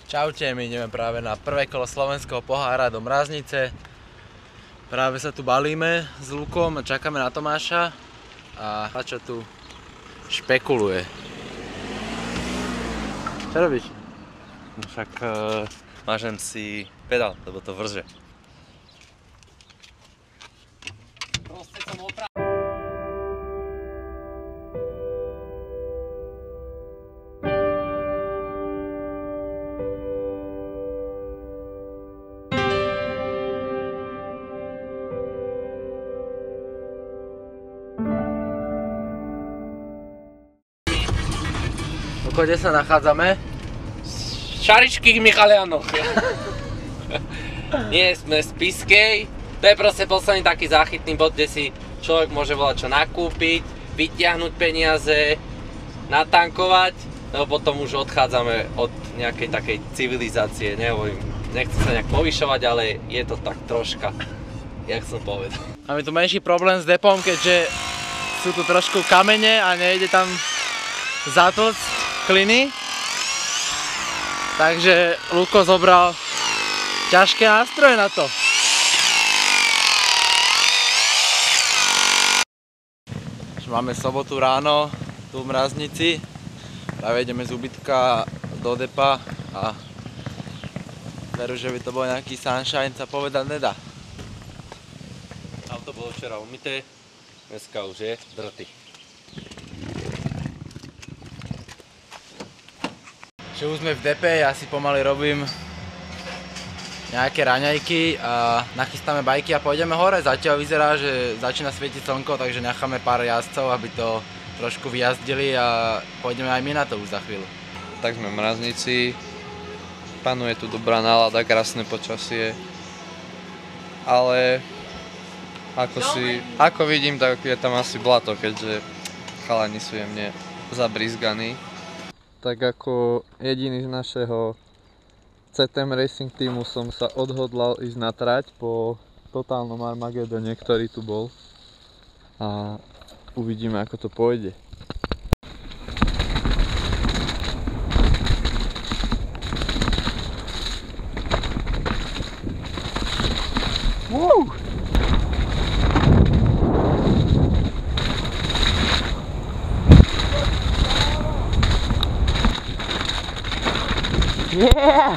Čaute, my ideme práve na prvé kolo slovenského pohára do Mraznice. Práve sa tu balíme s Lukom a čakáme na Tomáša a čo tu špekuluje. Čo robíš? Však mážem si pedál, lebo to vrže. Proste som opravil. Kde sa nachádzame? Šaričkých Michalianoch. Nie, sme z Piskej. To je proste posledný taký záchytný bod, kde si človek môže volať čo nakúpiť, vytiahnuť peniaze, natankovať, lebo potom už odchádzame od nejakej takej civilizácie, nehovorím, nechcem sa nejak povyšovať, ale je to tak troška, jak som povedal. Máme tu menší problém s depom, keďže sú tu trošku kamene a nejde tam zatlc kliny. Takže Luko zobral ťažké nástroje na to. Máme sobotu ráno tu v Mraznici. Práve ideme z ubytka do depa a veru, že by to bol nejaký sunshine, sa povedať nedá. Auto bolo včera umyté, dneska už je drty. Že už sme v depe, ja si pomaly robím nejaké raňajky a nachystáme bajky a pôjdeme hore. Zatiaľ vyzerá, že začína svietiť slnko, takže necháme pár jazdcov, aby to trošku vyjazdili a pôjdeme aj my na to už za chvíľu. Tak sme v Mraznici, panuje tu dobrá nálada, krásne počasie, ale ako vidím, tak je tam asi blato, keďže chalani sú jemne zabrizganí. Tak ako jediný z našeho CTM Racing týmu som sa odhodlal ísť na trať po totálnom Armagedone, ktorý tu bol. A uvidíme, ako to pôjde. Yeah!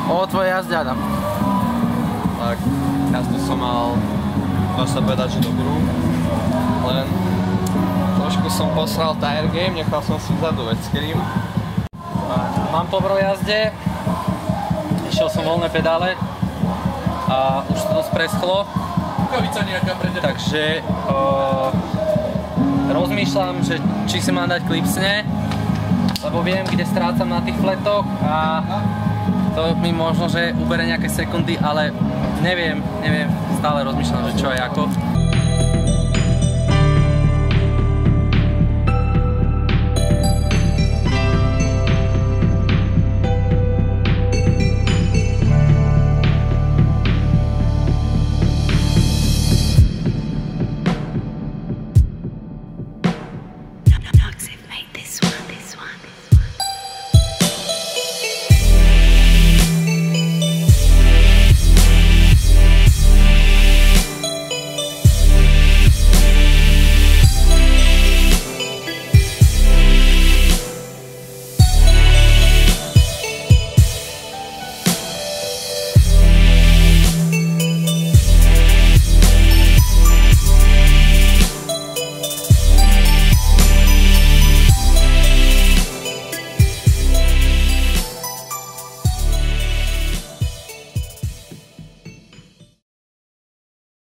O tvojej jazde, Adam. Tak, jazdu som mal, dá sa povedať, že dobrú, len trošku som posral tire game, nechal som si vzadu veckrým. Mám povrov jazde, išiel som voľné pedále a už to dosť preschlo. Takže rozmýšľam, že či si mám dať klipsne, lebo viem, kde strácam na tých fletoch a to mi možno, že ubere nejaké sekundy, ale neviem, stále rozmýšľam, že čo je ako.